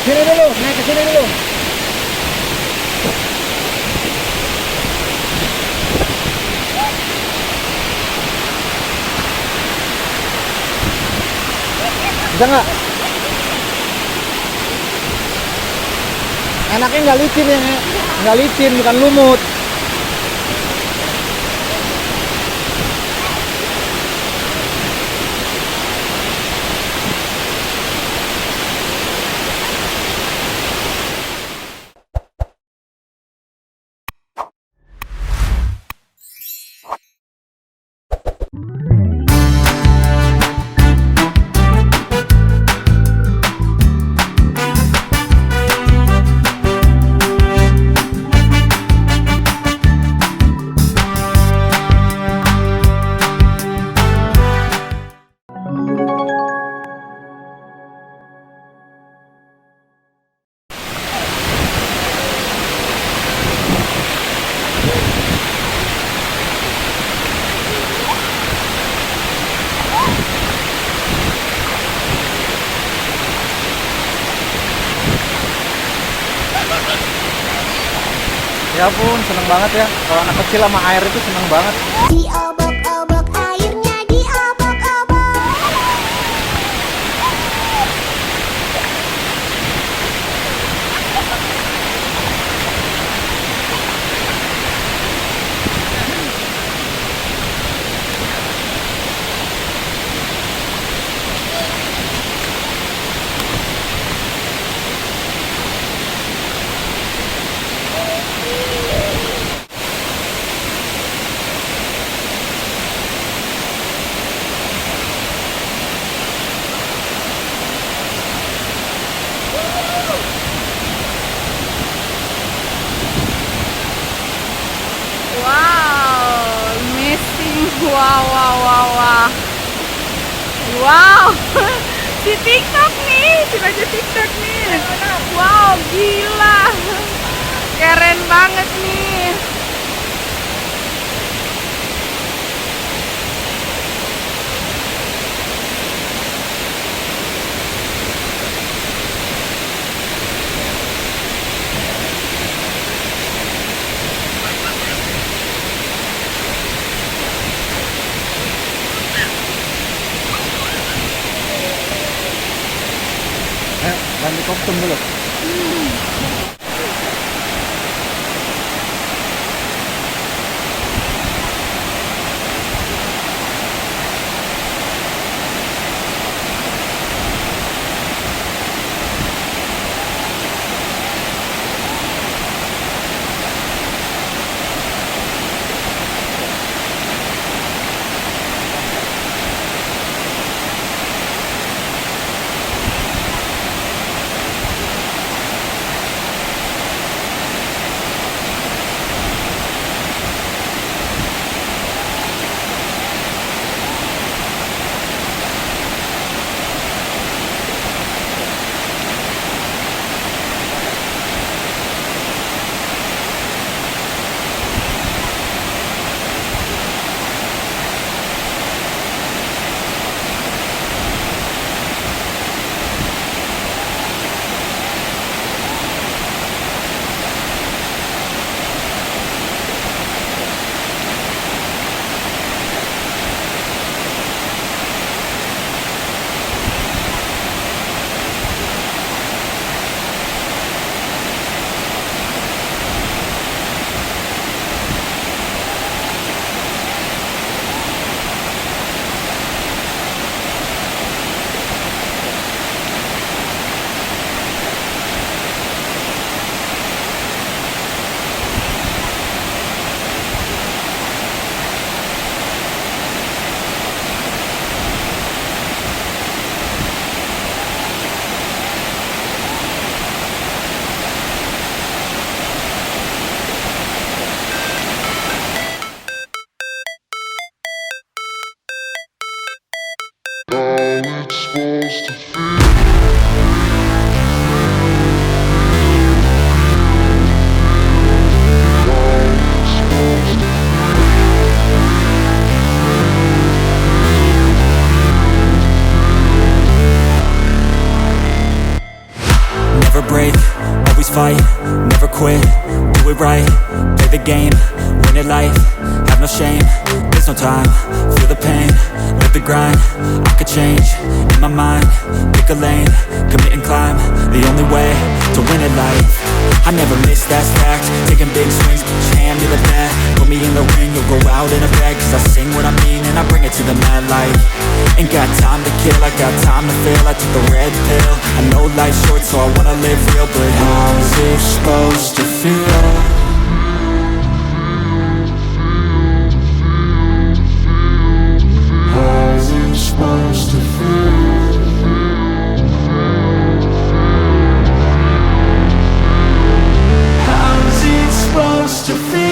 Sini dulu, naik ke sini dulu. Bisa nggak? Enaknya nggak licin ya, nggak licin, bukan lumut. Ya ampun, seneng banget ya. Kalau anak kecil sama air itu seneng banget. Diobok-obok airnya, diobok-obok. Wow, amazing. Wow, wow, wow, wow. Wow, si TikTok nih, si baju TikTok nih. Wow, gila. Keren banget nih. Ganti kostum dulu. fight, never quit, do it right, play the game, win it life, have no shame, there's no time, feel the pain, live the grind, I could change, in my mind, pick a lane, commit and climb, the only way to win at life. I never miss, that's fact, taking big swings, put your hand to the bat, put me in the ring, you'll go out in a bag, cause I sing what I mean and I bring it to the mad light. Ain't got time to kill, I got time to feel, I took the red pill, I know life's short so I wanna live real, but how's it supposed to feel? How's it supposed to feel? How's it supposed to feel?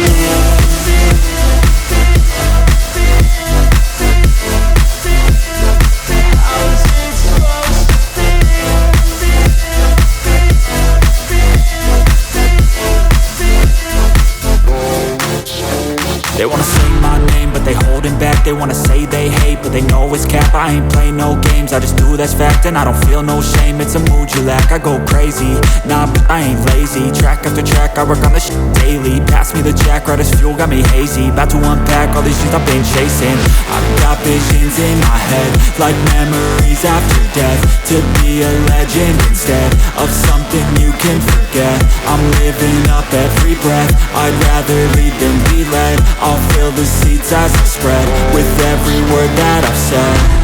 They wanna say my name, but they holding back. They wanna say they hate, but they know it's cap. I ain't play no games, I just do that's fact. And I don't feel no shame, it's a mood you lack. I go crazy, nah, but I ain't lazy. Track after track, I work on this shit daily. Pass me the jack, right as fuel, got me hazy. About to unpack all these things I've been chasing. I've got visions in my head, like memories after death. To be a legend instead of something you can forget. I'm living up every breath, I'd rather lead than be led. I'll fill the seats as I spread with every word that I've said.